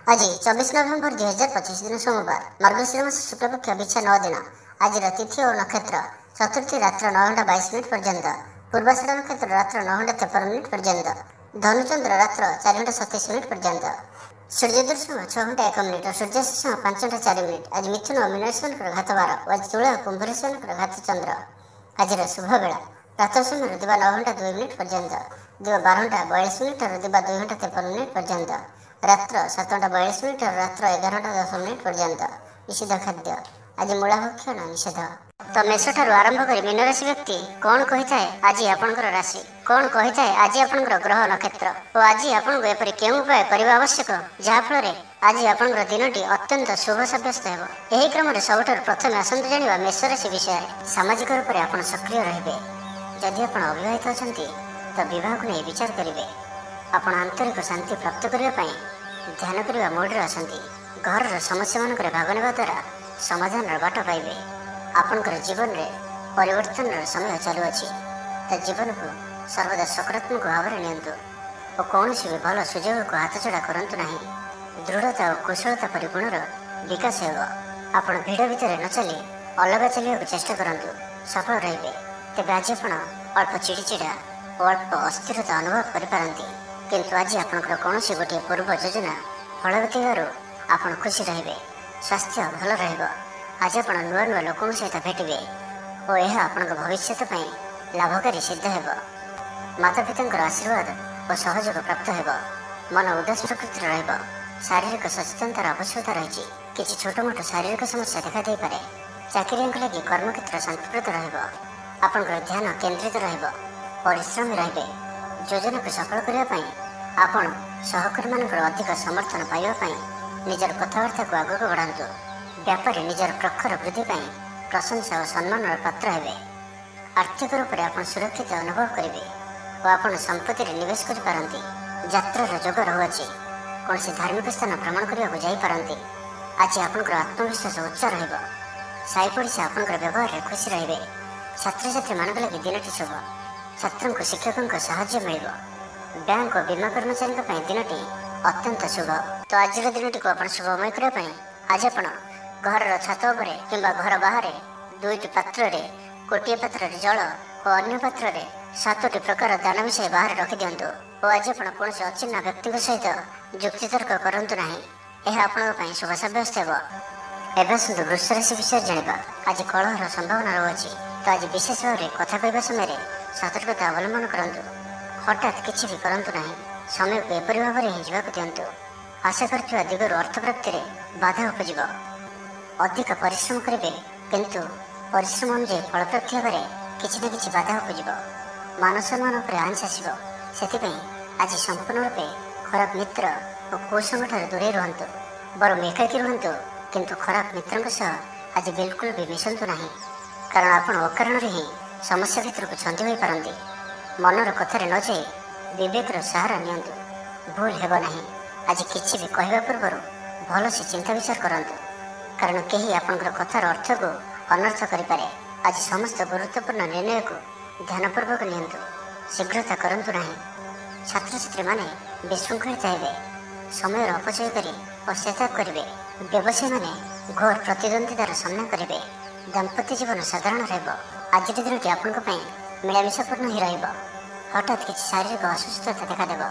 आज 24 नवेम्बर 2025 दिन सोमवार मार्गशीर मास शुक्लपक्ष बिछा 9 दिन। आज तिथि और नक्षत्र चतुर्थी रात्र 9 घंटा 22 मिनिट पर्यंत, पूर्वाषाढ़ नक्षत्र रात्र 9 घंटा 53 मिनिट पर्यंत, धनुचंद्र रात्र 4 घंटा 27 मिनिट पर्यंत, सूर्योदय समय 6 घंटा 1 मिनिट और सूर्यास्त समय 5 घंटा 4 मिनिट। आज मिथुन और मीन राशि घात 12 और आज तुला और कुंभ राशि घात चंद्र। आज शुभ बेला प्रातः समय दिवा 9 घंटा 2 मिनिट पर्यंत, दिवा 12 घंटा 42 मिनिट और दिवा 2 घंटा 53 मिनिट पर्यंत, रात्र 7 घंटा 42 मिनिट और रात्र 11 घंटा 10 मिनिट पर्यंत। निषिद्ध खाद्य आज मूला भक्षण निषेध। तो मेष ठारू आरंभ कर मीन राशि व्यक्ति कौन कही थाए आज आपनकर राशि, कौन कही थाए आज आपनकर ग्रह नक्षत्र और आज आपन एपरि केउं उपाय करबा आवश्यक जहा फल आज आपनकर दिनटी अत्यंत शुभ सब्यस्त हेबो। एही क्रम रे सबठार प्रथम आसंत जानिबा मेष राशि विषय। सामाजिक रूप से आपन सक्रिय रहिबे। जदि आपन अविवाहित अछंती तो विवाह को नहीं विचार करिवे। आपन आंतरिक शांति प्राप्त करबा पई ध्यान करबा मोड रे असंती। घर समस्या मानक भाग नेबा द्वारा समाधान बाट पाइबे। आपनकर जीवन रे परिवर्तन समय चालू अछि तो जीवन को सर्वदा सकारात्मक भाव में नियंतु और कौन भी भल सुजोग को हाथ छड़ा करंतु नहीं। दृढ़ता और कुशलता परिगुणर विकास हेब। आपण भिड़ भितर न चली अलग चलिया चेष्टा करंतु सफल रहिबे। तेबे आज आपण अल्प चिड़चिड़ा और अल्प अस्थिरता अनुभव करिपारंती, किंतु आज आपनकर कौन गोटे पूर्व योजना फलवती हेबारु आपण खुशी रहिबे। स्वास्थ्य भल रहिबो। आज आपण नुआ नुआ लोकों सहित भेटिबे और यह आपनकर भविष्य पई लाभकारी सिद्ध हेबो। माता पिता आशीर्वाद और सहयोग प्राप्त हेबो। मन उदास प्रकृति रहिबो। शारीरिक सचेतनतार आवश्यकता रही। किसी छोट मोट शारीरिक समस्या देखा दे पारे। चाकरियां लगी कर्मक्षेत्र शांतिप्रद रहिबो। आपनकर ध्यान केंद्रित रहिबो। परिश्रमी रहिबे। योजना को सफल करने पाई आपण सहकर्मी मानकर अधिक समर्थन पाइबा पाई निजर कथबार्ता को आगक बढ़ातु। व्यापारी निजर प्रखर वृद्धि पाई प्रशंसा और सम्मान पात्र हेबे। आर्थिक रूप से आपण सुरक्षित अनुभव करेंगे और आपण संपत्ति निवेश कर पारंती। यात्रार जोग रहुअछि। कौन सी धार्मिक स्थान भ्रमण करने को जापारती। आज आपनकर आत्मविश्वास उच्च रहिबो। साई पड़ोसी आपनकर व्यवहार रे खुशी रहिबे। छात्र छात्री मानक लगी दिनटी शुभ। छात्रों को शिक्षकों साहाय्य मिलिबो। बैंक और बीमा कर्मचारी दिनटी अत्यंत शुभ। तो आज दिनटी को आपण शुभमय करने आज आपण घर छात उपरे किंबा घर बाहर दुईटी पात्र रे गोटे पात्र रे जल और अन्य पात्र रे 7टी प्रकार दान विषय बाहर रखी दिंतु और आज आपण कौन अचिन्ह व्यक्ति सहित जुक्तितर्क करंतु नहीं। यह आपण शुभ सब्यस्त हेब। एवं सुंदर वृष राशि विषय जाना। आज कलहर संभावना रही। तो आज विशेष भाव में कथा कहवा समय सतर्कता अवलंबन करंतु। हठात किसी भी करंतु नहीं। समय को एपरी भाव में जावाक दिंतु। आशा कर दिगरू अर्थ प्राप्ति में बाधा उपजिब। अधिक परिश्रम करेंगे किंतु परिश्रम अनुଯାयी फल प्राप्ति होगा किसी न किसी बाधा उपजिब। मान सम्मान पर आंच आसो। से आज संपूर्ण रूपे खराब मित्र और कुसंग दूरे रुहतु। बर एकाकी रुहतु किंतु खराब मित्रों सह आज बिल्कुल भी मिशंतु नहीं, कारण आपण अकारण ही समस्या भीतर को छंदी हो पारती। मनर कथार न जाई विवेकर सहारा नियंतु। भूल हेब नहीं। आज किसी भी कहवा पूर्व भल से चिंता विचार करंतु, कारण केही आपनकर कथार अर्थ को अनर्थ करिपारे। आज समस्त गुरुत्वपूर्ण निर्णय को ध्यानपूर्वक नियंतु। शीघ्रता करंतु नहीं। छात्र छात्री माने विशृंखलित हेबे। समय अपचय करी पश्चाताप करेंगे। व्यवसायी माने घोर प्रतिद्वंदितार सामना करेंगे। दाम्पत्य जीवन साधारण रहिबो। आज दिनटी आपनक मिलामिशापूर्ण ही रहिबो। हठात किसी शारीरिक असुस्थता देखादेव।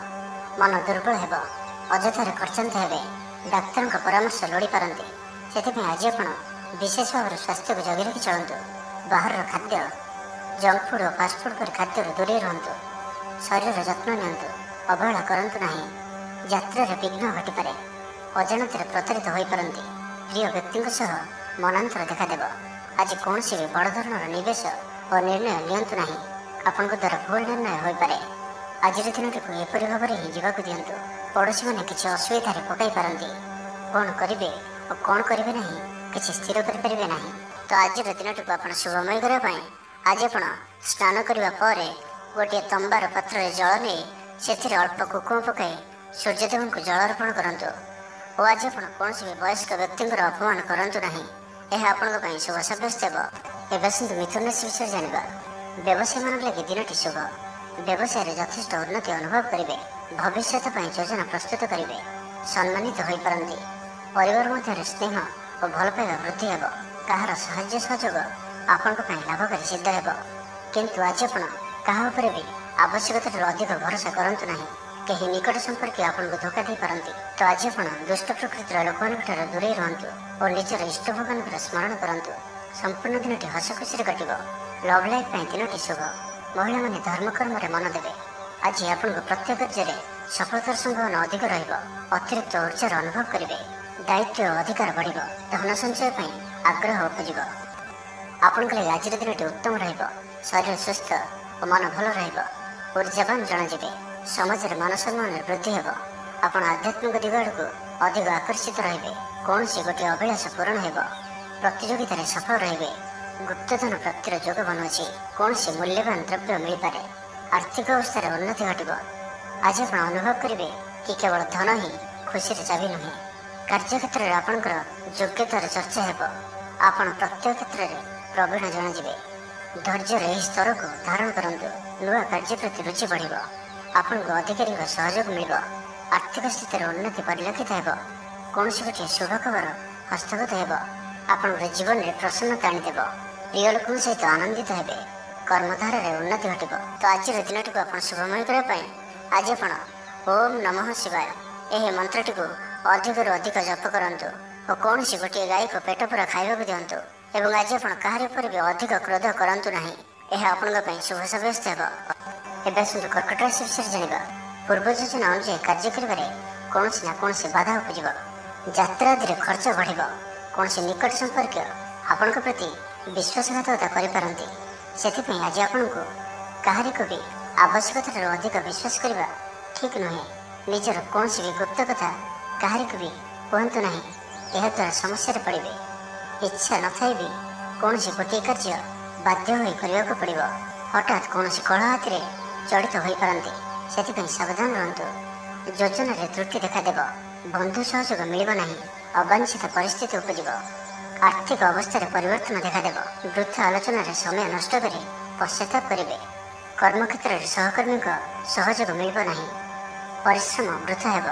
मन दुर्बल हेब। अଯଥାରେ ଖର୍ଚ୍ଚାନ୍ତ हेबे। डाक्तर परामर्श लोड़ी पारती। से आज आपण विशेष भाव स्वास्थ्य को जगी रखी चलतु। बाहर खाद्य जंक फूड और फास्टफूड पर खाद्य दूरे रुहतु। शरीर जत्न नियंतु। अवहेला करंतु नहीं। यात्रा विघ्न घटिपारे। अजाणत प्रतारित हो पारती। प्रिय व्यक्ति सह मनांतर देखादेव। आज कौन भी बड़ धरण निवेश और निर्णय नियंतु नहीं। आपण द्वारा भूल निर्णय हो पारे। आज दिनटी को एपरी भाव में ही जावाक दिंतु। पड़ोशी मैंने किसी असुविधा पकई पारती। कौन करेंगे और कौन करेंगे नहीं किसी स्थिर करें नहीं। तो आज दिनटी को आप शुभमय करने आज आप स्नान करने पर गोटे तंबार पात्र जल नहीं से अल्प कुकुम पकई सूर्यदेव को जल अर्पण करूँ। और आज आप कौन भी वयस्क व्यक्ति अपमान करंतु नहीं। यह आपण शुभ सब्यस्त हेब। मिथुन राशि विषय जाना। व्यवसायी मान लगे दिनटी शुभ। व्यवसाय यथेष्ट उन्नति अनुभव करेंगे। भविष्य योजना प्रस्तुत करेंगे। ସମ୍ମାନିତ ହୋଇପାରନ୍ତି। ପରିବାର ମଧ୍ୟରେ ସ୍ନେହ ଓ ଭଲ ପାଇବା ବୃଦ୍ଧି ହେବ। କାହାର ସାହାଯ୍ୟ ସହଯୋଗ ଆପଣଙ୍କ ପାଇଁ ଲାଭକାରୀ ସିଦ୍ଧ ହେବ। କିନ୍ତୁ ଆଜି ଆପଣ କାହା ଉପରେ ବି ଆବଶ୍ୟକତାଠାରୁ ଅଧିକ ଭରସା କରନ୍ତୁ ନାହିଁ। କେହି ନିକଟ ସମ୍ପର୍କୀୟ ଆପଣଙ୍କୁ ଧୋକା ଦେଇପାରନ୍ତି। ତ ଆଜି ଆପଣ ଦୁଷ୍ଟ ପ୍ରକୃତିର ଲୋକମାନଙ୍କଠାରୁ ଦୂରେଇ ରୁହନ୍ତୁ ଓ ନିଜର ଇଷ୍ଟ ଭଗବାନଙ୍କର ସ୍ମରଣ କରନ୍ତୁ। ସମ୍ପୂର୍ଣ୍ଣ ଦିନଟି ହସ ଖୁସିରେ କଟିବ। ଲଭ୍ ଲାଇଫ୍ ପାଇଁ ଦିନଟି ଶୁଭ। ମହିଳାମାନେ ଧର୍ମକର୍ମରେ ମନ ଦେବେ। ଆଜି ଆପଣଙ୍କ ପ୍ରତ୍ୟେକ କାର୍ଯ୍ୟରେ ସଫଳତାର ସମ୍ଭାବନା ଅଧିକ ରହିବ। ଅତିରିକ୍ତ ଉର୍ଜାର ଅନୁଭବ କରିବେ। ଦାୟିତ୍ୱ ଓ ଅଧିକାର ବଢ଼ିବ। ଧନ ସଞ୍ଚୟ ପାଇଁ ଆଗ୍ରହ ଉପୁଜିବ। ଆପଣଙ୍କ ଲାଗି ଆଜିର ଦିନଟି ଉତ୍ତମ ରହିବ। ଶରୀର ସୁସ୍ଥ ଓ ମନ ଭଲ ରହିବ। ଉର୍ଜାବାନ ଜଣାଯିବେ। ସମାଜରେ ମାନ ସମ୍ମାନରେ ବୃଦ୍ଧି ହେବ। ଆପଣ ଆଧ୍ୟାତ୍ମିକ ଦିଗ ଆଡ଼କୁ ଅଧିକ ଆକର୍ଷିତ ରହିବେ। କୌଣସି ଗୋଟିଏ ଅଭିଳାଷ ପୂରଣ ହେବ। ପ୍ରତିଯୋଗିତାରେ ସଫଳ ରହିବେ। ଗୁପ୍ତଧନ ପ୍ରାପ୍ତିର ଯୋଗ ବନୁଅଛି। କୌଣସି ମୂଲ୍ୟବାନ ଦ୍ରବ୍ୟ ମିଳିପାରେ। ଆର୍ଥିକ ଅବସ୍ଥାରେ ଉନ୍ନତି ଘଟିବ। ଆଜି ଆପଣ ଅନୁଭବ କରିବେ କି କେବଳ ଧନ ହିଁ ଖୁସିର ଚାବି ନୁହେଁ। କାର୍ଯ୍ୟକ୍ଷେତ୍ରରେ ଆପଣଙ୍କର ଯୋଗ୍ୟତାର ଚର୍ଚ୍ଚା ହେବ। ଆପଣ ପ୍ରତ୍ୟେକ କ୍ଷେତ୍ରରେ ପ୍ରବୀଣ ଜଣାଯିବେ। ଧୈର୍ଯ୍ୟର ଏହି ସ୍ତରକୁ ଧାରଣ କରନ୍ତୁ। ନୂଆ କାର୍ଯ୍ୟ ପ୍ରତି ରୁଚି ବଢ଼ିବ। ଆପଣଙ୍କୁ ଅଧିକାରୀଙ୍କ ସହଯୋଗ ମିଳିବ। ଆର୍ଥିକ ସ୍ଥିତିରେ ଉନ୍ନତି ପରିଲକ୍ଷିତ ହେବ। କୌଣସି ଗୋଟିଏ ଶୁଭ ଖବର ହସ୍ତଗତ ହେବ। ଆପଣଙ୍କର ଜୀବନରେ ପ୍ରସନ୍ନତା ଆଣିଦେବ। ପ୍ରିୟ ଲୋକଙ୍କ ସହିତ ଆନନ୍ଦିତ ହେବେ। କର୍ମଧାରାରେ ଉନ୍ନତି ଘଟିବ। ତ ଆଜିର ଦିନଟିକୁ ଆପଣ ଶୁଭମୟ କରିବା ପାଇଁ ଆଜି ଆପଣ ଓମ୍ ନମଃ ଶିବାୟ ଏହି ମନ୍ତ୍ରଟିକୁ ଅଧିକରୁ ଅଧିକ ଜପ କରନ୍ତୁ ଓ କୌଣସି ଗୋଟିଏ ଗାଈକୁ ପେଟ ପୂରା ଖାଇବାକୁ ଦିଅନ୍ତୁ। ଏବଂ ଆଜି ଆପଣ କାହାରି ଉପରେ ବି ଅଧିକ କ୍ରୋଧ କରନ୍ତୁ ନାହିଁ। ଏହା ଆପଣଙ୍କ ପାଇଁ ଶୁଭ ସାବ୍ୟସ୍ତ ହେବ। ଏବେ ଆସନ୍ତୁ କର୍କଟ ରାଶି ବିଷୟରେ ଜାଣିବା। ପୂର୍ବ ଯୋଜନା ଅନୁଯାୟୀ କାର୍ଯ୍ୟ କରିବାରେ କୌଣସି ନା କୌଣସି ବାଧା ଉପୁଜିବ। ଯାତ୍ରା ଆଦିରେ ଖର୍ଚ୍ଚ ବଢ଼ିବ। କୌଣସି ନିକଟ ସମ୍ପର୍କୀୟ ଆପଣଙ୍କ ପ୍ରତି ବିଶ୍ୱାସଘାତକତା କରିପାରନ୍ତି। ସେଥିପାଇଁ ଆଜି ଆପଣଙ୍କୁ କାହାରିକୁ ବି ଆବଶ୍ୟକତାଠାରୁ ଅଧିକ ବିଶ୍ୱାସ କରିବା ଠିକ୍ ନୁହେଁ। ନିଜର କୌଣସି ବି ଗୁପ୍ତ କଥା କାହାରିକୁ ବି କୁହନ୍ତୁ ନାହିଁ। ଏହାଦ୍ୱାରା ସମସ୍ୟାରେ ପଡ଼ିବେ। ଇଚ୍ଛା ନଥାଇ ବି କୌଣସି ଗୋଟିଏ କାର୍ଯ୍ୟ ବାଧ୍ୟ ହୋଇ କରିବାକୁ ପଡ଼ିବ। ହଠାତ୍ କୌଣସି କଳହ ହାତିରେ ଜଡ଼ିତ ହୋଇପାରନ୍ତି। ସେଥିପାଇଁ ସାବଧାନ ରୁହନ୍ତୁ। ଯୋଜନାରେ ତ୍ରୁଟି ଦେଖାଦେବ। ବନ୍ଧୁ ସହଯୋଗ ମିଳିବ ନାହିଁ। ଅବାଞ୍ଛିତ ପରିସ୍ଥିତି ଉପୁଜିବ। ଆର୍ଥିକ ଅବସ୍ଥାରେ ପରିବର୍ତ୍ତନ ଦେଖାଦେବ। ବୃଥା ଆଲୋଚନାରେ ସମୟ ନଷ୍ଟ କରି ପଶ୍ଚାତାପ କରିବେ। କର୍ମକ୍ଷେତ୍ରରେ ସହକର୍ମୀଙ୍କ ସହଯୋଗ ମିଳିବ ନାହିଁ। ପରିଶ୍ରମ ବୃଥା ହେବ।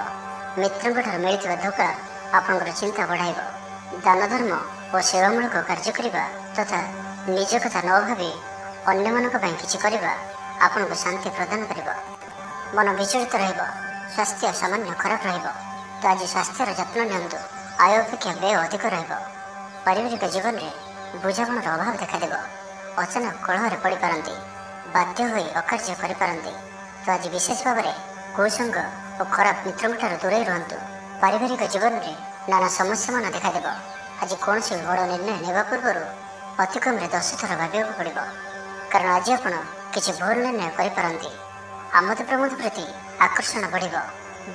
ମିତ୍ରଙ୍କଠାରୁ ମିଳିଥିବା ଧୋକା ଆପଣଙ୍କର ଚିନ୍ତା ବଢ଼ାଇବ। ଦାନ ଧର୍ମ ଓ ସେବାମୂଳକ କାର୍ଯ୍ୟ କରିବା ତଥା ନିଜ କଥା ନ ଭାବି ଅନ୍ୟମାନଙ୍କ ପାଇଁ କିଛି କରିବା ଆପଣଙ୍କୁ ଶାନ୍ତି ପ୍ରଦାନ କରିବ। ମନ ବିଚଳିତ ରହିବ। ସ୍ୱାସ୍ଥ୍ୟ ସାମାନ୍ୟ ଖରାପ ରହିବ। ତ ଆଜି ସ୍ୱାସ୍ଥ୍ୟର ଯତ୍ନ ନିଅନ୍ତୁ। ଆୟ ଅପେକ୍ଷା ବ୍ୟୟ ଅଧିକ ରହିବ। ପାରିବାରିକ ଜୀବନରେ ବୁଝାମଣାର ଅଭାବ ଦେଖାଦେବ। ଅଚାନକ କଳହରେ ପଡ଼ିପାରନ୍ତି। ବାଧ୍ୟ ହୋଇ ଅକାର୍ଯ୍ୟ କରିପାରନ୍ତି। ତ ଆଜି ବିଶେଷ ଭାବରେ କୁସଙ୍ଗ ଓ ଖରାପ ମିତ୍ରଙ୍କଠାରୁ ଦୂରେଇ ରୁହନ୍ତୁ। ପାରିବାରିକ ଜୀବନରେ ନାନା ସମସ୍ୟାମାନ ଦେଖାଦେବ। ଆଜି କୌଣସି ବଡ଼ ନିର୍ଣ୍ଣୟ ନେବା ପୂର୍ବରୁ ଅତି କମ୍ରେ 10 ଥର ଭାବିବାକୁ ପଡ଼ିବ। କାରଣ ଆଜି ଆପଣ କିଛି ଭୁଲ ନିର୍ଣ୍ଣୟ କରିପାରନ୍ତି। ଆମୋଦ ପ୍ରମୋଦ ପ୍ରତି ଆକର୍ଷଣ ବଢ଼ିବ।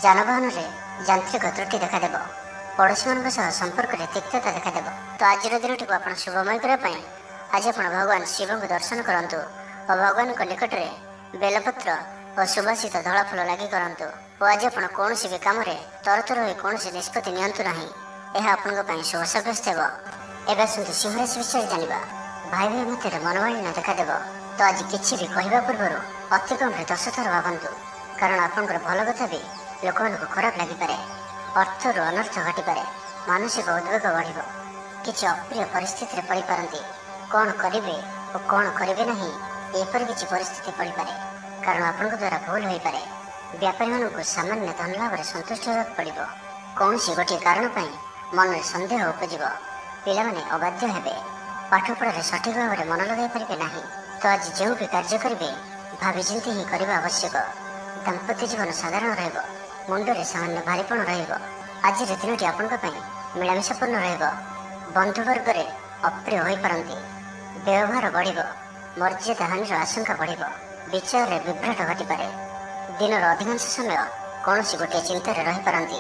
ଯାନବାହନରେ ଯାନ୍ତ୍ରିକ ତ୍ରୁଟି ଦେଖାଦେବ। ପଡ଼ୋଶୀମାନଙ୍କ ସହ ସମ୍ପର୍କରେ ତିକ୍ତତା ଦେଖାଦେବ। ତ ଆଜିର ଦିନଟିକୁ ଆପଣ ଶୁଭମୟ କରିବା ପାଇଁ ଆଜି ଆପଣ ଭଗବାନ ଶିବଙ୍କୁ ଦର୍ଶନ କରନ୍ତୁ ଓ ଭଗବାନଙ୍କ ନିକଟରେ ବେଲପତ୍ର ଓ ସୁବାସିତ ଧଳା ଫୁଲ ଲାଗି କରନ୍ତୁ। ଓ ଆଜି ଆପଣ କୌଣସି ବି କାମରେ ତରତର ହୋଇ କୌଣସି ନିଷ୍ପତ୍ତି ନିଅନ୍ତୁ ନାହିଁ। ଏହା ଆପଣଙ୍କ ପାଇଁ ଶୁଭ ସାବ୍ୟସ୍ତ ହେବ। ଏବେ ଆସନ୍ତୁ ସିଂହ ରାଶି ବିଷୟରେ ଜାଣିବା। ଭାଇ ଭାଇ ମଧ୍ୟରେ ମନୋମାଳିନ୍ୟ ଦେଖାଦେବ। ତ ଆଜି କିଛି ବି କହିବା ପୂର୍ବରୁ ଅତି କମ୍ରେ 10 ଥର ଭାବନ୍ତୁ। କାରଣ ଆପଣଙ୍କର ଭଲ କଥା ବି ଲୋକମାନଙ୍କୁ ଖରାପ ଲାଗିପାରେ। ଅର୍ଥରୁ ଅନର୍ଥ ଘଟିପାରେ। ମାନସିକ ଉଦ୍ବେଗ ବଢ଼ିବ। କିଛି ଅପ୍ରିୟ ପରିସ୍ଥିତିରେ ପଡ଼ିପାରନ୍ତି। କ'ଣ କରିବେ ଓ କ'ଣ କରିବେ ନାହିଁ ଏପରି କିଛି ପରିସ୍ଥିତି ପଡ଼ିପାରେ। କାରଣ ଆପଣଙ୍କ ଦ୍ୱାରା ଭୁଲ ହୋଇପାରେ। ବ୍ୟାପାରୀମାନଙ୍କୁ ସାମାନ୍ୟ ଧନ ଲାଭରେ ସନ୍ତୁଷ୍ଟ ହେବାକୁ ପଡ଼ିବ। କୌଣସି ଗୋଟିଏ କାରଣ ପାଇଁ ମନରେ ସନ୍ଦେହ ଉପୁଜିବ। ପିଲାମାନେ ଅବାଧ୍ୟ ହେବେ। ପାଠପଢ଼ାରେ ସଠିକ୍ ଭାବରେ ମନ ଲଗାଇ ପାରିବେ ନାହିଁ। ତ ଆଜି ଯେଉଁ ବି କାର୍ଯ୍ୟ କରିବେ ଭାବିଚିନ୍ତି ହିଁ କରିବା ଆବଶ୍ୟକ। ଦାମ୍ପତ୍ୟ ଜୀବନ ସାଧାରଣ ରହିବ। ମୁଣ୍ଡରେ ସାମାନ୍ୟ ଭାରିପଣ ରହିବ। ଆଜିର ଦିନଟି ଆପଣଙ୍କ ପାଇଁ ମିଳାମିଶାପୂର୍ଣ୍ଣ ରହିବ। ବନ୍ଧୁବର୍ଗରେ ଅପ୍ରିୟ ହୋଇପାରନ୍ତି। ବ୍ୟବହାର ବଢ଼ିବ। ମର୍ଯ୍ୟାଦା ହାନିର ଆଶଙ୍କା ବଢ଼ିବ। ବିଚାରରେ ବିଭ୍ରାଟ ଘଟିପାରେ। ଦିନର ଅଧିକାଂଶ ସମୟ କୌଣସି ଗୋଟିଏ ଚିନ୍ତାରେ ରହିପାରନ୍ତି।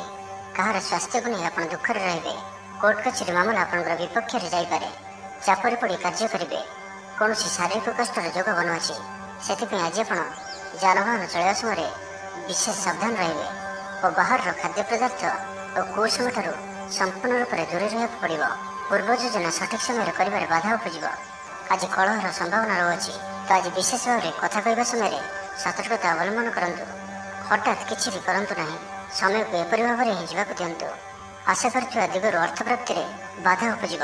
କାହାର ସ୍ୱାସ୍ଥ୍ୟକୁ ନେଇ ଆପଣ ଦୁଃଖରେ ରହିବେ। କୋର୍ଟ କଚେରୀ ମାମଲା ଆପଣଙ୍କର ବିପକ୍ଷରେ ଯାଇପାରେ। ଚାପରେ ପଡ଼ି କାର୍ଯ୍ୟ କରିବେ। କୌଣସି ଶାରୀରିକ କଷ୍ଟର ଯୋଗ ବନୁଅଛି। ସେଥିପାଇଁ ଆଜି ଆପଣ ଯାନବାହନ ଚଳାଇବା ସମୟରେ ବିଶେଷ ସାବଧାନ ରହିବେ ଓ ବାହାରର ଖାଦ୍ୟ ପଦାର୍ଥ ଓ କୁସଙ୍ଗଠାରୁ ସମ୍ପୂର୍ଣ୍ଣ ରୂପରେ ଦୂରେଇ ରହିବାକୁ ପଡ଼ିବ। ପୂର୍ବ ଯୋଜନା ସଠିକ୍ ସମୟରେ କରିବାରେ ବାଧା ଉପୁଜିବ। ଆଜି କଳହର ସମ୍ଭାବନା ରହୁଅଛି। ତ ଆଜି ବିଶେଷ ଭାବରେ କଥା କହିବା ସମୟରେ ସତର୍କତା ଅବଲମ୍ବନ କରନ୍ତୁ। ହଠାତ୍ କିଛି ବି କରନ୍ତୁ ନାହିଁ। ସମୟକୁ ଏପରି ଭାବରେ ହିଁ ଯିବାକୁ ଦିଅନ୍ତୁ। ଆଶା କରିଥିବା ଦିଗରୁ ଅର୍ଥପ୍ରାପ୍ତିରେ ବାଧା ଉପଜିବ।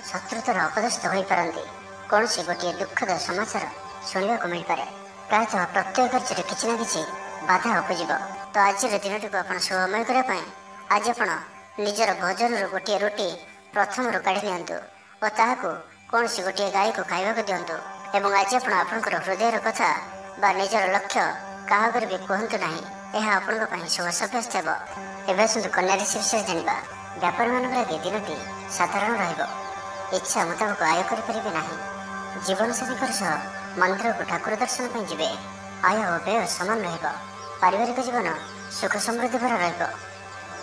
ଶତ୍ରୁତାର ଅପଦସ୍ଥ ହୋଇପାରନ୍ତି। କୌଣସି ଗୋଟିଏ ଦୁଃଖଦ ସମାଚାର ଶୁଣିବାକୁ ମିଳିପାରେ। ପ୍ରାୟତଃ ପ୍ରତ୍ୟେକ କାର୍ଯ୍ୟରେ କିଛି ନା କିଛି ବାଧା ଉପଜିବ। ତ ଆଜିର ଦିନଟିକୁ ଆପଣ ଶୁଭମୟ କରିବା ପାଇଁ ଆଜି ଆପଣ ନିଜର ଭୋଜନରୁ ଗୋଟିଏ ରୁଟି ପ୍ରଥମରୁ କାଢ଼ି ନିଅନ୍ତୁ ଓ ତାହାକୁ କୌଣସି ଗୋଟିଏ ଗାଈକୁ ଖାଇବାକୁ ଦିଅନ୍ତୁ। ଏବଂ ଆଜି ଆପଣ ଆପଣଙ୍କର ହୃଦୟର କଥା ବା ନିଜର ଲକ୍ଷ୍ୟ କାହା ଆଗରେ ବି କୁହନ୍ତୁ ନାହିଁ। ଏହା ଆପଣଙ୍କ ପାଇଁ ଶୁଭ ସାବ୍ୟସ୍ତ ହେବ। ଏବେ ଆସନ୍ତୁ କନ୍ୟା ରାଶି ବିଷୟରେ ଜାଣିବା। ବ୍ୟାପାରୀମାନଙ୍କ ଲାଗି ଦିନଟି ସାଧାରଣ ରହିବ। ଇଚ୍ଛା ମୁତାବକ ଆୟ କରିପାରିବେ ନାହିଁ। ଜୀବନସାଥୀଙ୍କର ସହ ମନ୍ଦିରକୁ ଠାକୁର ଦର୍ଶନ ପାଇଁ ଯିବେ। ଆୟ ଓ ବ୍ୟୟ ସମାନ ରହିବ। ପାରିବାରିକ ଜୀବନ ସୁଖ ସମୃଦ୍ଧି ଭରା ରହିବ।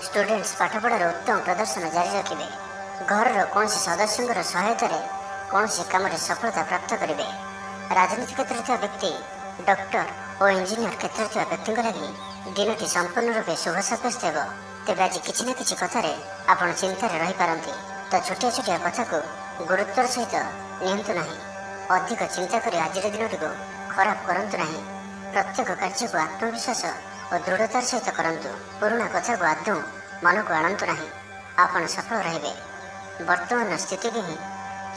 ଷ୍ଟୁଡେଣ୍ଟସ୍ ପାଠପଢ଼ାର ଉତ୍ତମ ପ୍ରଦର୍ଶନ ଜାରି ରଖିବେ। ଘରର କୌଣସି ସଦସ୍ୟଙ୍କର ସହାୟତାରେ କୌଣସି କାମରେ ସଫଳତା ପ୍ରାପ୍ତ କରିବେ। ରାଜନୀତି କ୍ଷେତ୍ରରେ ଥିବା ବ୍ୟକ୍ତି, ଡକ୍ଟର ଓ ଇଞ୍ଜିନିୟର କ୍ଷେତ୍ରରେ ଥିବା ବ୍ୟକ୍ତିଙ୍କ ଲାଗି ଦିନଟି ସମ୍ପୂର୍ଣ୍ଣ ରୂପେ ଶୁଭ ସାବ୍ୟସ୍ତ ହେବ। ତେବେ ଆଜି କିଛି ନା କିଛି କଥାରେ ଆପଣ ଚିନ୍ତାରେ ରହିପାରନ୍ତି। ତ ଛୋଟିଆ ଛୋଟିଆ କଥାକୁ ଗୁରୁତ୍ୱର ସହିତ ନିଅନ୍ତୁ ନାହିଁ। ଅଧିକ ଚିନ୍ତା କରି ଆଜିର ଦିନଟିକୁ ଖରାପ କରନ୍ତୁ ନାହିଁ। ପ୍ରତ୍ୟେକ କାର୍ଯ୍ୟକୁ ଆତ୍ମବିଶ୍ୱାସ ଓ ଦୃଢ଼ତାର ସହିତ କରନ୍ତୁ। ପୁରୁଣା କଥାକୁ ଆଦୌ ମନକୁ ଆଣନ୍ତୁ ନାହିଁ। ଆପଣ ସଫଳ ରହିବେ। ବର୍ତ୍ତମାନର ସ୍ଥିତିକୁ ହିଁ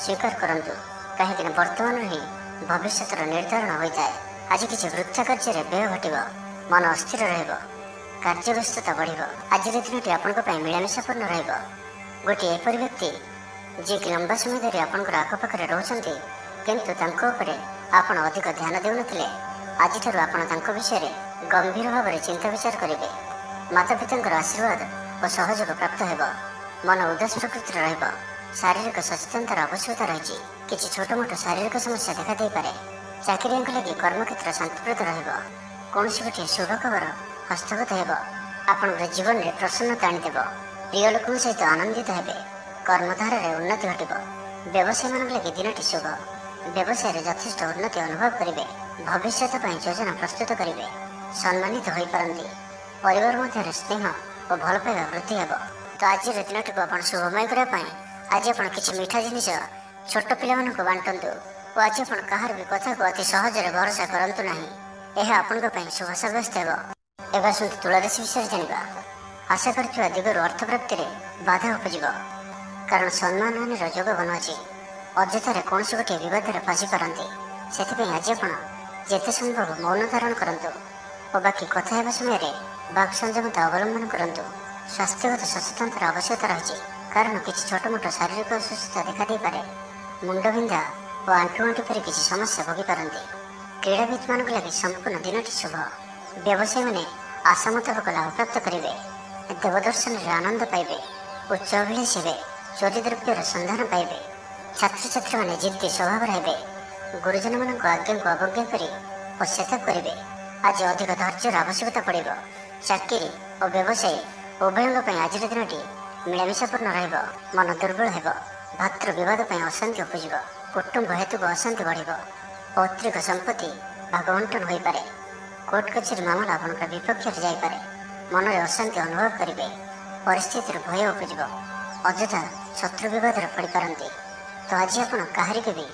ସ୍ୱୀକାର କରନ୍ତୁ, କାହିଁକିନା ବର୍ତ୍ତମାନରୁ ହିଁ ଭବିଷ୍ୟତର ନିର୍ଦ୍ଧାରଣ ହୋଇଥାଏ। ଆଜି କିଛି ବୃଥା କାର୍ଯ୍ୟରେ ବ୍ୟୟ ଘଟିବ। ମନ ଅସ୍ଥିର ରହିବ। କାର୍ଯ୍ୟବ୍ୟସ୍ତତା ବଢ଼ିବ। ଆଜିର ଦିନଟି ଆପଣଙ୍କ ପାଇଁ ମିଳାମିଶାପୂର୍ଣ୍ଣ ରହିବ। ଗୋଟିଏ ଏପରି ବ୍ୟକ୍ତି ଯିଏକି ଲମ୍ବା ସମୟ ଧରି ଆପଣଙ୍କର ଆଖପାଖରେ ରହୁଛନ୍ତି, କିନ୍ତୁ ତାଙ୍କ ଉପରେ ଆପଣ ଅଧିକ ଧ୍ୟାନ ଦେଉନଥିଲେ, ଆଜିଠାରୁ ଆପଣ ତାଙ୍କ ବିଷୟରେ ଗମ୍ଭୀର ଭାବରେ ଚିନ୍ତା ବିଚାର କରିବେ। ମାତାପିତାଙ୍କର ଆଶୀର୍ବାଦ ଓ ସହଯୋଗ ପ୍ରାପ୍ତ ହେବ। ମନ ଉଦାସ ପ୍ରକୃତିର ରହିବ। ଶାରୀରିକ ସଚେତନତାର ଆବଶ୍ୟକତା ରହିଛି। କିଛି ଛୋଟ ମୋଟ ଶାରୀରିକ ସମସ୍ୟା ଦେଖାଦେଇପାରେ। ଚାକିରିଆଙ୍କ ଲାଗି କର୍ମକ୍ଷେତ୍ର ଶାନ୍ତିପ୍ରଦ ରହିବ। କୌଣସି ଗୋଟିଏ ଶୁଭ ଖବର ହସ୍ତଗତ ହେବ। ଆପଣଙ୍କର ଜୀବନରେ ପ୍ରସନ୍ନତା ଆଣିଦେବ। ପ୍ରିୟ ଲୋକଙ୍କ ସହିତ ଆନନ୍ଦିତ ହେବେ। କର୍ମଧାରାରେ ଉନ୍ନତି ଘଟିବ। ବ୍ୟବସାୟୀମାନଙ୍କ ଲାଗି ଦିନଟି ଶୁଭ। ବ୍ୟବସାୟରେ ଯଥେଷ୍ଟ ଉନ୍ନତି ଅନୁଭବ କରିବେ। ଭବିଷ୍ୟତ ପାଇଁ ଯୋଜନା ପ୍ରସ୍ତୁତ କରିବେ। ସମ୍ମାନିତ ହୋଇପାରନ୍ତି। ପରିବାର ମଧ୍ୟରେ ସ୍ନେହ ଓ ଭଲ ପାଇବା ବୃଦ୍ଧି ହେବ। ତ ଆଜିର ଦିନଟିକୁ ଆପଣ ଶୁଭମୟ କରିବା ପାଇଁ ଆଜି ଆପଣ କିଛି ମିଠା ଜିନିଷ ଛୋଟ ପିଲାମାନଙ୍କୁ ବାଣ୍ଟନ୍ତୁ ଓ ଆଜି ଆପଣ କାହାର ବି କଥାକୁ ଅତି ସହଜରେ ଭରସା କରନ୍ତୁ ନାହିଁ। ଏହା ଆପଣଙ୍କ ପାଇଁ ଶୁଭ ସାବ୍ୟସ୍ତ ହେବ। ଏବେ ଆସନ୍ତୁ ତୁଳା ରାଶି ବିଷୟରେ ଜାଣିବା। ଆଶା କରିଥିବା ଦିଗରୁ ଅର୍ଥପ୍ରାପ୍ତିରେ ବାଧା ଉପଜିବ, କାରଣ ସମ୍ମାନହାନିର ଯୋଗ ବନୁଅଛି। ଅଯଥାରେ କୌଣସି ଗୋଟିଏ ବିବାଦରେ ଫସିପାରନ୍ତି। ସେଥିପାଇଁ ଆଜି ଆପଣ ଯେତେ ସମ୍ଭବ ମୌନ ଧାରଣ କରନ୍ତୁ ଓ ବାକି କଥା ହେବା ସମୟରେ ବାକ୍ ସଂଯମତା ଅବଲମ୍ବନ କରନ୍ତୁ। ସ୍ୱାସ୍ଥ୍ୟଗତ ସଚେତନତାର ଆବଶ୍ୟକତା ରହିଛି, କାରଣ କିଛି ଛୋଟ ମୋଟ ଶାରୀରିକ ଅସୁସ୍ଥତା ଦେଖାଦେଇପାରେ। ମୁଣ୍ଡବିନ୍ଧା ଓ ଆଣ୍ଠୁଗଣ୍ଠି ପରି କିଛି ସମସ୍ୟା ଭୋଗିପାରନ୍ତି। କ୍ରୀଡ଼ାବିତ୍ମାନଙ୍କ ଲାଗି ସମ୍ପୂର୍ଣ୍ଣ ଦିନଟି ଶୁଭ। ବ୍ୟବସାୟୀମାନେ ଆଶା ମୁତାବକ ଲାଭପ୍ରାପ୍ତ କରିବେ। ଦେବଦର୍ଶନରେ ଆନନ୍ଦ ପାଇବେ। ଉଚ୍ଚ ଅଭିଳାଷୀ ହେବେ। ଚୋରି ଦ୍ରବ୍ୟର ସନ୍ଧାନ ପାଇବେ। ଛାତ୍ରଛାତ୍ରୀମାନେ ଜିଦ୍ଦି ସ୍ୱଭାବର ହେବେ। ଗୁରୁଜନମାନଙ୍କ ଆଜ୍ଞାକୁ ଅବଜ୍ଞା କରି ପଶ୍ଚାତାପ କରିବେ। ଆଜି ଅଧିକ ଧୈର୍ଯ୍ୟର ଆବଶ୍ୟକତା ପଡ଼ିବ। ଚାକିରି ଓ ବ୍ୟବସାୟୀ ଉଭୟଙ୍କ ପାଇଁ ଆଜିର ଦିନଟି ମିଳାମିଶାପୂର୍ଣ୍ଣ ରହିବ। ମନ ଦୁର୍ବଳ ହେବ। ଭାତୃ ବିବାଦ ପାଇଁ ଅଶାନ୍ତି ଉପଜିବ। କୁଟୁମ୍ବ ହେତୁକୁ ଅଶାନ୍ତି ବଢ଼ିବ। ପୈତୃକ ସମ୍ପତ୍ତି ଭାଗବଣ୍ଟନ ହୋଇପାରେ। କୋର୍ଟ କଚେରୀ ମାମଲା ଆପଣଙ୍କର ବିପକ୍ଷରେ ଯାଇପାରେ। ମନରେ ଅଶାନ୍ତି ଅନୁଭବ କରିବେ। ପରିସ୍ଥିତିରୁ ଭୟ ଉପଜିବ। ଅଯଥା ଶତ୍ରୁ ବିବାଦରେ ପଡ଼ିପାରନ୍ତି। ତ ଆଜି ଆପଣ କାହାରିକୁ ବି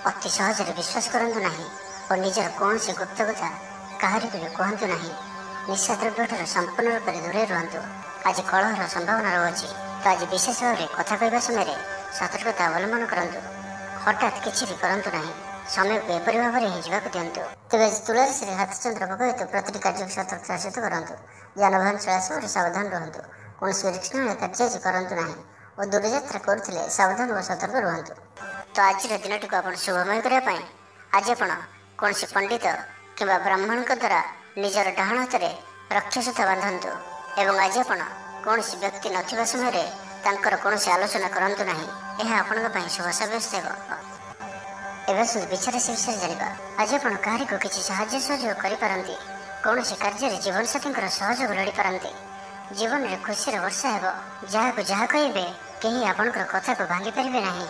ଅତି ସହଜରେ ବିଶ୍ୱାସ କରନ୍ତୁ ନାହିଁ ଓ ନିଜର କୌଣସି ଗୁପ୍ତ କଥା କାହାରିକୁ ବି କୁହନ୍ତୁ ନାହିଁ। ନିଶା ଦ୍ରବ୍ୟଠାରୁ ସମ୍ପୂର୍ଣ୍ଣ ରୂପରେ ଦୂରେଇ ରୁହନ୍ତୁ। ଆଜି କଳହର ସମ୍ଭାବନା ରହୁଅଛି। ତ ଆଜି ବିଶେଷ ଭାବରେ କଥା କହିବା ସମୟରେ ସତର୍କତା ଅବଲମ୍ବନ କରନ୍ତୁ। ହଠାତ୍ କିଛି ବି କରନ୍ତୁ ନାହିଁ। ସମୟକୁ ଏପରି ଭାବରେ ହିଁ ଯିବାକୁ ଦିଅନ୍ତୁ। ତେବେ ଆଜି ତୁଳା ରାଶିରେ ହାତଚନ୍ଦ୍ର ଭୋଗ ହେତୁ ପ୍ରତିଟି କାର୍ଯ୍ୟକୁ ସତର୍କତାର ସହିତ କରନ୍ତୁ। ଯାନବାହନ ଚଳାଇବା ସମୟରେ ସାବଧାନ ରୁହନ୍ତୁ। କୌଣସି ରିକ୍ସନୀୟ କାର୍ଯ୍ୟ ଆଜି କରନ୍ତୁ ନାହିଁ ଓ ଦୂରଯାତ୍ରା କରୁଥିଲେ ସାବଧାନ ଓ ସତର୍କ ରୁହନ୍ତୁ। ତ ଆଜିର ଦିନଟିକୁ ଆପଣ ଶୁଭମୟ କରିବା ପାଇଁ ଆଜି ଆପଣ କୌଣସି ପଣ୍ଡିତ କିମ୍ବା ବ୍ରାହ୍ମଣଙ୍କ ଦ୍ୱାରା ନିଜର ଡାହାଣ ହାତରେ ରକ୍ଷାସୂତା ବାନ୍ଧନ୍ତୁ ଏବଂ ଆଜି ଆପଣ କୌଣସି ବ୍ୟକ୍ତି ନଥିବା ସମୟରେ ତାଙ୍କର କୌଣସି ଆଲୋଚନା କରନ୍ତୁ ନାହିଁ। ଏହା ଆପଣଙ୍କ ପାଇଁ ଶୁଭ ସାବ୍ୟସ୍ତ ହେବ। ଏବେ ଆସନ୍ତୁ ବୃଷ ରାଶି ବିଷୟରେ ଜାଣିବା। ଆଜି ଆପଣ କାହାରିକୁ କିଛି ସାହାଯ୍ୟ ସହଯୋଗ କରିପାରନ୍ତି। କୌଣସି କାର୍ଯ୍ୟରେ ଜୀବନସାଥୀଙ୍କର ସହଯୋଗ ଲୋଡ଼ିପାରନ୍ତି। ଜୀବନରେ ଖୁସିର ବର୍ଷା ହେବ। ଯାହାକୁ ଯାହା କହିବେ କେହି ଆପଣଙ୍କର କଥାକୁ ଭାଙ୍ଗିପାରିବେ ନାହିଁ।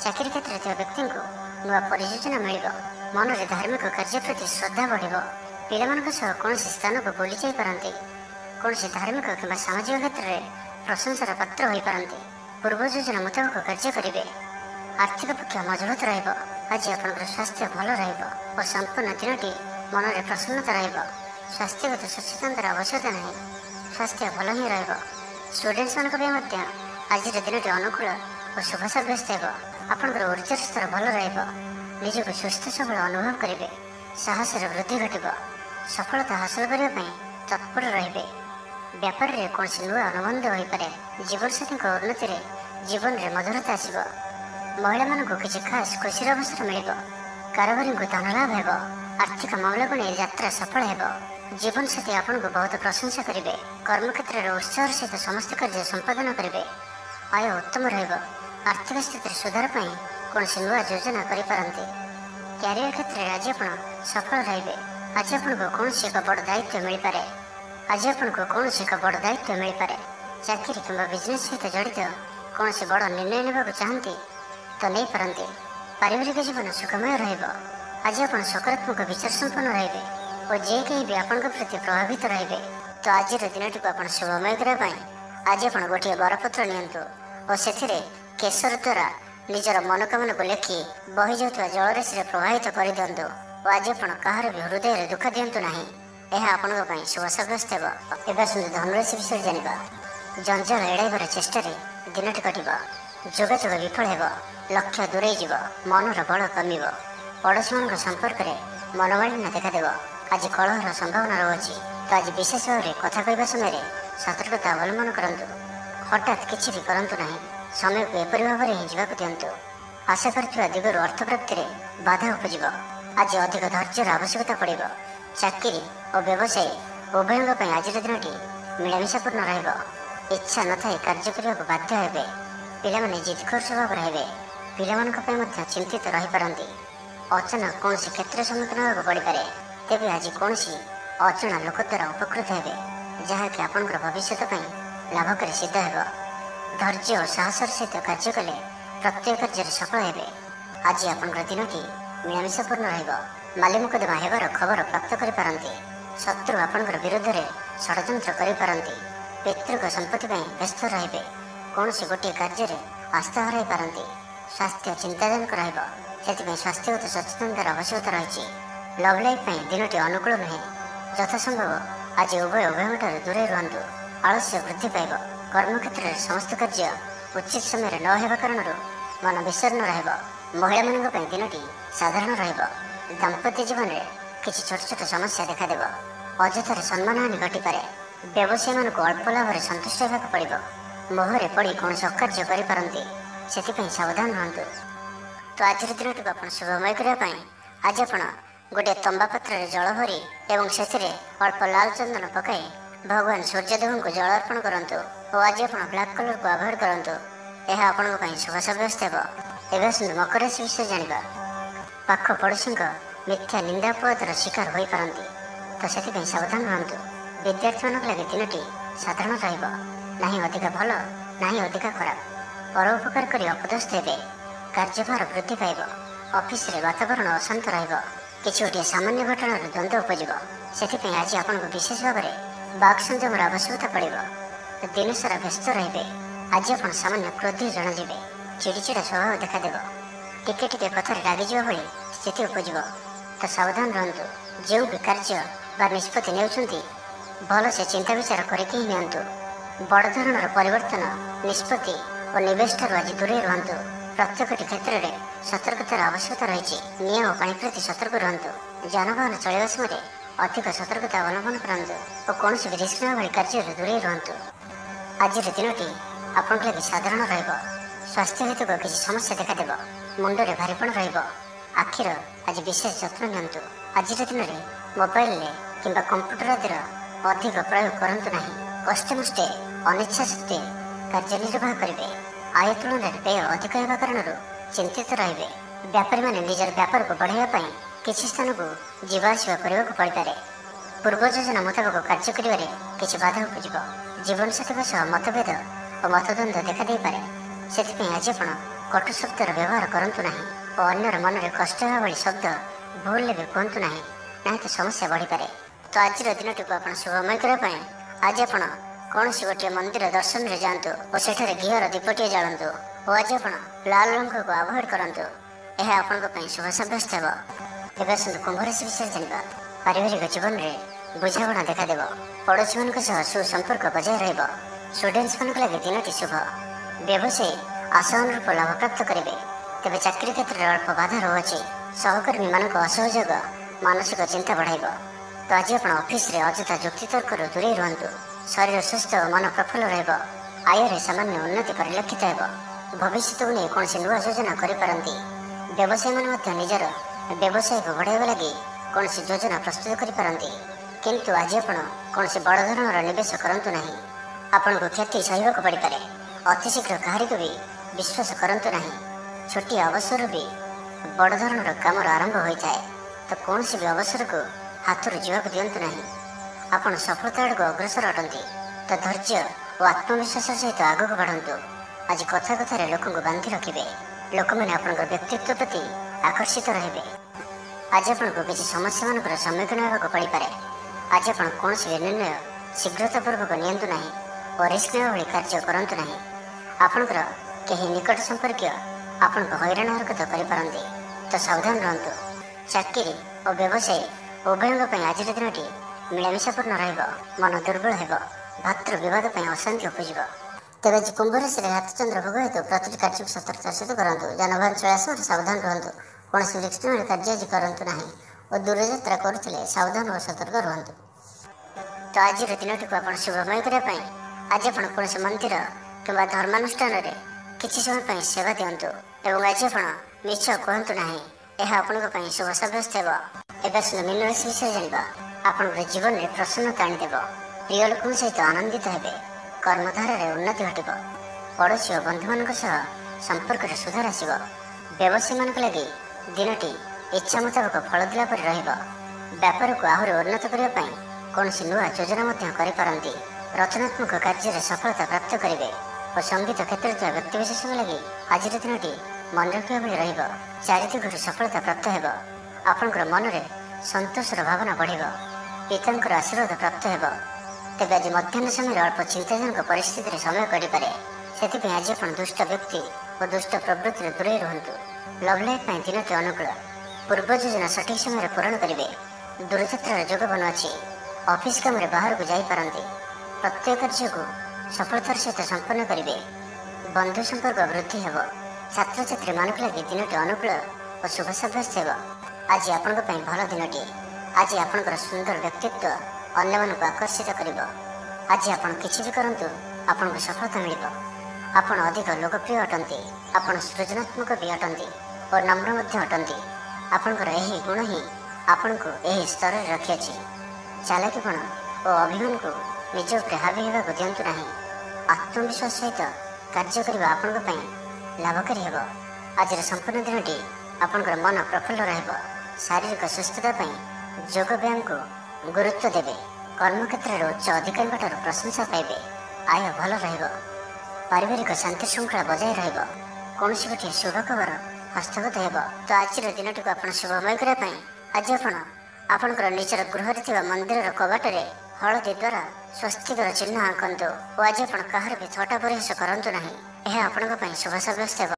ଚାକିରି କ୍ଷେତ୍ରରେ ଥିବା ବ୍ୟକ୍ତିଙ୍କୁ ନୂଆ ପରିଯୋଜନା ମିଳିବ। ମନରେ ଧାର୍ମିକ କାର୍ଯ୍ୟ ପ୍ରତି ଶ୍ରଦ୍ଧା ବଢ଼ିବ। ପିଲାମାନଙ୍କ ସହ କୌଣସି ସ୍ଥାନକୁ ବୁଲି ଯାଇପାରନ୍ତି। କୌଣସି ଧାର୍ମିକ କିମ୍ବା ସାମାଜିକ କ୍ଷେତ୍ରରେ ପ୍ରଶଂସାର ପାତ୍ର ହୋଇପାରନ୍ତି। ପୂର୍ବ ଯୋଜନା ମୁତାବକ କାର୍ଯ୍ୟ କରିବେ। ଆର୍ଥିକ ପକ୍ଷ ମଜବୁତ ରହିବ। ଆଜି ଆପଣଙ୍କର ସ୍ୱାସ୍ଥ୍ୟ ଭଲ ରହିବ ଓ ସମ୍ପୂର୍ଣ୍ଣ ଦିନଟି ମନରେ ପ୍ରସନ୍ନତା ରହିବ। ସ୍ୱାସ୍ଥ୍ୟଗତ ସଚେତନତାର ଆବଶ୍ୟକତା ନାହିଁ। स्वास्थ्य भल ही स्टूडेंट्स मानक आज दिन अनुकूल और शुभ सब्यस्त आपंकर ऊर्जा स्तर भल निजक सुस्थ सबल अनुभव करेंगे साहस वृद्धि घट सफलता हासिल करने तत्पर रे व्यापार में कौन नुआ अनुबंध हो पारे जीवनसाथी उन्नति जीवन में मधुरता आसब महिला मानक किसी खास खुशी अवसर मिल कारोबारी को धन लाभ हो आर्थिक मामला को नहीं यात्रा सफल हो जीवन साथी आपन को बहुत प्रशंसा करेंगे कर्मक्षेत्र में उत्साह सहित समस्त कार्य संपादन करेंगे आय उत्तम आर्थिक स्थिति सुधार कौन नुआ योजना करते क्यारियर क्षेत्र में आज आप सफल रे आज आपको कौन एक बड़ दायित्व मिल पारे आज आपको कौन एक बड़ दायित्व मिल पारे चाकरी कि बिजनेस सहित जड़ित कौन से बड़ निर्णय ने चाहती तो नहीं पारती पारिवारिक जीवन सुखमय आज आप सकारात्मक विचार संपन्न रे और जे कहीं भी आपण प्रति प्रभावित रे तो आज दिन टी आप शुभमय करने आज आप गोटे बरपत्र नियंतु और से केसर द्वारा निजर मनोकामना को लेखि बही जाता जलराशि प्रभावित कर दिंतु और आज आप कहार भी हृदय दुख दिंतु ना यह आपण शुभ सब्यस्त हो धनुराशि विषय जाना जंजाल एड़ाइबार चेष्टा दिन कट जोगाजोग विफल हो लक्ष्य दूरे मनर बल कम पड़ोशी मान संपर्क में मनोमालिन्य देखादेव आज कलहर संभावना रही तो आज विशेष भाव में कथा कहवा समय सतर्कता अवलम्बन करूँ हठात किसी भी करूँ ना समय को एपरी भाव में जावाक दिंतु आशा कर दिगरू अर्थ प्राप्ति में बाधा उपज आज अधिक धैर्यर आवश्यकता पड़ चाकरी और व्यवसाय उभयों आज दिन मिलामिशापूर्ण इच्छा न था कार्य करने को बाध्य हे पिलाने जिदखोर स्वभाव रे पिला चिंतित रही पारती अचानक कौन क्षेत्र सम्मुखीन होगा पड़ पारे तेज आज कौन अजणा लोक द्वारा उपकृत हे जहाँकि आपंकर भविष्य लाभकारी सिद्ध हो धैर्य और साहस सहित कार्य कले प्रत्येक कार्य सफल हे आज आपंकर दिन मिलामिशापूर्ण माली मुकदमा हेबार खबर प्राप्त करें शत्रु आपंकर विरोध में षड्यंत्र करें पितृक संपत्ति व्यस्त रे कौन से गोटे कार्य आस्था हर पारती स्वास्थ्य चिंताजनक से स्वास्थ्यगत सचेतनतार आवश्यकता रही लव लाइफ दिन अनुकूल नुहे यथासंभव आज उभय दूरे रुहतु आलस्य वृद्धि पाइब कर्मक्षेत्र में समस्त कार्य उचित समय न होगा कारण मन विषर्ण महिला मान दिन साधारण दाम्पत्य जीवन में किसी छोट छोट समस्या देखादेव अजथार सम्मानहानि घटीपे व्यवसायी मान अल्प लाभ में संतुष्ट होगा पड़ो मोहरे पड़ कौन अकार्य करते से सावधान रुहतु तो आज दिन टी आप शुभमय करने आज आप गोटे तंबा पात्र जल भरी एवं से अल्प लाल चंदन पकाई भगवान सूर्यदेव को जल अर्पण करूँ और आज आप ब्लैक कलर को अवॉइड करूँ यह आपण शुभ सब्यस्त हो मकर राशि विषय जाना पाख पड़ोशी मिथ्या निंदा अपवादर शिकार हो पारती तो से सावधान रुहतु विद्यार्थी मान लगे दिन साधारण ना अधिक भल ना अधिक खराब परोपकार कर अपदस्थ हे कार्यभार वृद्धि पाइब ऑफिस रे वातावरण अशांत किसी गोटे सामान्य घटना द्वंद्व उपज से आज आपको विशेष भाव में बाक संयमर आवश्यकता पड़ दिन सारा व्यस्त रे आज आप सामान्य क्रोधी जनाजे चिड़चिड़ा स्वभाव देखादेव टिके टिके कथार रागिज भाई स्थिति उपज तो सावधान रुहतु जो भी कार्य बा निष्पत्ति ने भल से चिंता विचार करके ही नियंतु बड़ धरणर परिवर्तन निष्पत्ति और निवेश ठार आज दूरे रुहतु प्रत्येक क्षेत्र में सतर्कतार आवश्यकता रही निआं और पानी प्रति सतर्क रुहतु जानवाहन चलवा समय अधिक सतर्कता अवलम्बन करूँ और कौन भी रिस्क भाई कार्य दूरे रुहतु आज दिन आपण लगे साधारण स्वास्थ्य हेतु किसी समस्या देखादेव मुंडे भारीपण आखिर आज विशेष जत्न नियंतु आज दिन में मोबाइल कि कंप्यूटर आदि अधिक प्रयोग करूँ ना कष्टे अनिच्छा सत्वे कार्य निर्वाह करेंगे आय तुलन में व्यय अधिक होगा कारण चिंतित रे व्यापारी मैंने निजर व्यापार को बढ़ावा किसी स्थान को जीवाआसवा करने को पड़पे पूर्व योजना मुताबक कार्य करें किसी बाधा उपज जीवन साथी सह मतभेद और मतद्वंद देखा पारे से आज आप कटु शब्दर व्यवहार करूँ ना और अन्यर मन में कष्ट होगा भाई शब्द भूल भी कहतु ना तो समस्या बढ़ी पारे तो आज दिन टी आप शुभमय करने आज आप कौन से गोटे मंदिर दर्शन में जातु और सेठारे घीर दीपटे जालतु और आज आप लाल रंग को अवॉइड करूँ यह आपण शुभ सब्यस्त हो कुंभ राशि विषय जाना पारिवारिक जीवन में ବୁଝାମଣା ଦେଖାଦେବ। ପଡ଼ୋଶୀମାନଙ୍କ ସହ ସୁସମ୍ପର୍କ ବଜାୟ ରହିବ। ଷ୍ଟୁଡେଣ୍ଟସ୍ମାନଙ୍କ ଲାଗି ଦିନଟି ଶୁଭ। ବ୍ୟବସାୟୀ ଆଶା ଅନୁରୂପ ଲାଭ ପ୍ରାପ୍ତ କରିବେ। ତେବେ ଚାକିରି କ୍ଷେତ୍ରରେ ଅଳ୍ପ ବାଧା ରହୁଅଛି। ସହକର୍ମୀମାନଙ୍କ ଅସହଯୋଗ ମାନସିକ ଚିନ୍ତା ବଢ଼ାଇବ। ତ ଆଜି ଆପଣ ଅଫିସରେ ଅଯଥା ଯୁକ୍ତିତର୍କରୁ ଦୂରେଇ ରୁହନ୍ତୁ। ଶରୀର ସୁସ୍ଥ ଓ ମନ ପ୍ରଫୁଲ୍ଲ ରହିବ। ଆୟରେ ସାମାନ୍ୟ ଉନ୍ନତି ପରିଲକ୍ଷିତ ହେବ। ଭବିଷ୍ୟତକୁ ନେଇ କୌଣସି ନୂଆ ଯୋଜନା କରିପାରନ୍ତି। ବ୍ୟବସାୟୀମାନେ ମଧ୍ୟ ନିଜର ବ୍ୟବସାୟକୁ ବଢ଼ାଇବା ଲାଗି କୌଣସି ଯୋଜନା ପ୍ରସ୍ତୁତ କରିପାରନ୍ତି। କିନ୍ତୁ ଆଜି ଆପଣ କୌଣସି ବଡ଼ ଧରଣର ନିବେଶ କରନ୍ତୁ ନାହିଁ। ଆପଣଙ୍କୁ କ୍ଷତି ସହିବାକୁ ପଡ଼ିପାରେ। ଅତି ଶୀଘ୍ର କାହାରିକୁ ବି ବିଶ୍ୱାସ କରନ୍ତୁ ନାହିଁ। ଛୋଟିଆ ଅବସରରୁ ବି ବଡ଼ ଧରଣର କାମର ଆରମ୍ଭ ହୋଇଥାଏ। ତ କୌଣସି ବି ଅବସରକୁ ହାତରୁ ଯିବାକୁ ଦିଅନ୍ତୁ ନାହିଁ। ଆପଣ ସଫଳତା ଆଡ଼କୁ ଅଗ୍ରସର ଅଟନ୍ତି। ତ ଧୈର୍ଯ୍ୟ ଓ ଆତ୍ମବିଶ୍ୱାସ ସହିତ ଆଗକୁ ବଢ଼ନ୍ତୁ। ଆଜି କଥା କଥାରେ ଲୋକଙ୍କୁ ବାନ୍ଧି ରଖିବେ। ଲୋକମାନେ ଆପଣଙ୍କର ବ୍ୟକ୍ତିତ୍ୱ ପ୍ରତି ଆକର୍ଷିତ ରହିବେ। ଆଜି ଆପଣଙ୍କୁ କିଛି ସମସ୍ୟାମାନଙ୍କର ସମ୍ମୁଖୀନ ହେବାକୁ ପଡ଼ିପାରେ। ଆଜି ଆପଣ କୌଣସି ନିର୍ଣ୍ଣୟ ଶୀଘ୍ରତାପୂର୍ବକ ନିଅନ୍ତୁ ନାହିଁ ଓ ରିସ୍କ ନେବା ଭଳି କାର୍ଯ୍ୟ କରନ୍ତୁ ନାହିଁ। ଆପଣଙ୍କର କେହି ନିକଟ ସମ୍ପର୍କୀୟ ଆପଣଙ୍କୁ ହଇରାଣ ହରକତ କରିପାରନ୍ତି। ତ ସାବଧାନ ରୁହନ୍ତୁ। ଚାକିରି ଓ ବ୍ୟବସାୟୀ ଉଭୟଙ୍କ ପାଇଁ ଆଜିର ଦିନଟି ମିଳାମିଶାପୂର୍ଣ୍ଣ ରହିବ। ମନ ଦୁର୍ବଳ ହେବ। ଭାତୃ ବିବାଦ ପାଇଁ ଅଶାନ୍ତି ଉପୁଜିବ। ତେବେ ଆଜି କୁମ୍ଭ ରାଶିରେ ରାତିଚନ୍ଦ୍ର ଭୋଗ ହେତୁ ପ୍ରତିଟି କାର୍ଯ୍ୟକୁ ସତର୍କତାର ସହିତ କରନ୍ତୁ। ଯାନବାହନ ଚଳାଇବା ସମୟରେ ସାବଧାନ ରୁହନ୍ତୁ। କୌଣସି ରିସ୍କମୟ କାର୍ଯ୍ୟ ଆଜି କରନ୍ତୁ ନାହିଁ ଓ ଦୂରଯାତ୍ରା କରୁଥିଲେ ସାବଧାନ ଓ ସତର୍କ ରୁହନ୍ତୁ। ତ ଆଜିର ଦିନଟିକୁ ଆପଣ ଶୁଭମୟ କରିବା ପାଇଁ ଆଜି ଆପଣ କୌଣସି ମନ୍ଦିର କିମ୍ବା ଧର୍ମାନୁଷ୍ଠାନରେ କିଛି ସମୟ ପାଇଁ ସେବା ଦିଅନ୍ତୁ ଏବଂ ଆଜି ଆପଣ ମିଛ କୁହନ୍ତୁ ନାହିଁ। ଏହା ଆପଣଙ୍କ ପାଇଁ ଶୁଭ ସାବ୍ୟସ୍ତ ହେବ। ଏବେ ଆସନ୍ତୁ ମୀନ ରାଶି ବିଷୟରେ ଜାଣିବା। ଆପଣଙ୍କର ଜୀବନରେ ପ୍ରସନ୍ନତା ଆଣିଦେବ। ପ୍ରିୟ ଲୋକଙ୍କ ସହିତ ଆନନ୍ଦିତ ହେବେ। କର୍ମଧାରାରେ ଉନ୍ନତି ଘଟିବ। ପଡ଼ୋଶୀ ଓ ବନ୍ଧୁମାନଙ୍କ ସହ ସମ୍ପର୍କରେ ସୁଧାର ଆସିବ। ବ୍ୟବସାୟୀମାନଙ୍କ ଲାଗି ଦିନଟି ଇଚ୍ଛା ମୁତାବକ ଫଳ ଦେଲା ପରି ରହିବ। ବ୍ୟାପାରକୁ ଆହୁରି ଉନ୍ନତ କରିବା ପାଇଁ କୌଣସି ନୂଆ ଯୋଜନା ମଧ୍ୟ କରିପାରନ୍ତି। ରଚନାତ୍ମକ କାର୍ଯ୍ୟରେ ସଫଳତା ପ୍ରାପ୍ତ କରିବେ ଓ ସଙ୍ଗୀତ କ୍ଷେତ୍ରରେ ଥିବା ବ୍ୟକ୍ତିବିଶେଷଙ୍କ ଲାଗି ଆଜିର ଦିନଟି ମନେ ରଖିବା ଭଳି ରହିବ। ଚାରିଦିଗରୁ ସଫଳତା ପ୍ରାପ୍ତ ହେବ। ଆପଣଙ୍କର ମନରେ ସନ୍ତୋଷର ଭାବନା ବଢ଼ିବ। ପିତାଙ୍କର ଆଶୀର୍ବାଦ ପ୍ରାପ୍ତ ହେବ। ତେବେ ଆଜି ମଧ୍ୟାହ୍ନ ସମୟରେ ଅଳ୍ପ ଚିନ୍ତାଜନକ ପରିସ୍ଥିତିରେ ସମୟ କାଟିପାରେ। ସେଥିପାଇଁ ଆଜି ଆପଣ ଦୁଷ୍ଟ ବ୍ୟକ୍ତି ଓ ଦୁଷ୍ଟ ପ୍ରବୃତ୍ତିରେ ଦୂରେଇ ରୁହନ୍ତୁ। ଲଭ୍ ଲାଇଫ୍ ପାଇଁ ଦିନଟି ଅନୁକୂଳ। ପୂର୍ବ ଯୋଜନା ସଠିକ୍ ସମୟରେ ପୂରଣ କରିବେ। ଦୂରଯାତ୍ରାର ଯୋଗ ବନୁଅଛି। ଅଫିସ କାମରେ ବାହାରକୁ ଯାଇପାରନ୍ତି। ପ୍ରତ୍ୟେକ କାର୍ଯ୍ୟକୁ ସଫଳତାର ସହିତ ସମ୍ପନ୍ନ କରିବେ। ବନ୍ଧୁ ସମ୍ପର୍କ ବୃଦ୍ଧି ହେବ। ଛାତ୍ରଛାତ୍ରୀମାନଙ୍କ ଲାଗି ଦିନଟି ଅନୁକୂଳ ଓ ଶୁଭ ସାବ୍ୟସ୍ତ ହେବ। ଆଜି ଆପଣଙ୍କ ପାଇଁ ଭଲ ଦିନଟିଏ। ଆଜି ଆପଣଙ୍କର ସୁନ୍ଦର ବ୍ୟକ୍ତିତ୍ୱ ଅନ୍ୟମାନଙ୍କୁ ଆକର୍ଷିତ କରିବ। ଆଜି ଆପଣ କିଛି ବି କରନ୍ତୁ ଆପଣଙ୍କୁ ସଫଳତା ମିଳିବ। ଆପଣ ଅଧିକ ଲୋକପ୍ରିୟ ଅଟନ୍ତି। ଆପଣ ସୃଜନାତ୍ମକ ବି ଅଟନ୍ତି ଓ ନମ୍ର ମଧ୍ୟ ଅଟନ୍ତି। ଆପଣଙ୍କର ଏହି ଗୁଣ ହିଁ ଆପଣଙ୍କୁ ଏହି ସ୍ତରରେ ରଖିଅଛି। ଚାଲାକିପଣ ଓ ଅଭିମାନକୁ ନିଜ ଉପରେ ହାବି ହେବାକୁ ଦିଅନ୍ତୁ ନାହିଁ। ଆତ୍ମବିଶ୍ୱାସ ସହିତ କାର୍ଯ୍ୟ କରିବା ଆପଣଙ୍କ ପାଇଁ ଲାଭକାରୀ ହେବ। ଆଜିର ସମ୍ପୂର୍ଣ୍ଣ ଦିନଟି ଆପଣଙ୍କର ମନ ପ୍ରଫୁଲ୍ଲ ରହିବ। ଶାରୀରିକ ସୁସ୍ଥତା ପାଇଁ ଯୋଗ ବ୍ୟାୟାମକୁ ଗୁରୁତ୍ୱ ଦେବେ। କର୍ମକ୍ଷେତ୍ରରେ ଉଚ୍ଚ ଅଧିକାରୀଙ୍କଠାରୁ ପ୍ରଶଂସା ପାଇବେ। ଆୟ ଭଲ ରହିବ। ପାରିବାରିକ ଶାନ୍ତି ଶୃଙ୍ଖଳା ବଜାୟ ରହିବ। କୌଣସି ଗୋଟିଏ ଶୁଭ ଖବର ହସ୍ତଗତ ହେବ। ତ ଆଜିର ଦିନଟିକୁ ଆପଣ ଶୁଭମୟ କରିବା ପାଇଁ ଆଜି ଆପଣ ଆପଣଙ୍କର ନିଜର ଗୃହରେ ଥିବା ମନ୍ଦିରର କବାଟରେ ହଳଦୀ ଦ୍ୱାରା ସ୍ୱସ୍ତିକର ଚିହ୍ନ ଆଙ୍କନ୍ତୁ ଓ ଆଜି ଆପଣ କାହାର ବି ଥଟ୍ଟା ପରିହାସ କରନ୍ତୁ ନାହିଁ। ଏହା ଆପଣଙ୍କ ପାଇଁ ଶୁଭ ସାବ୍ୟସ୍ତ ହେବ।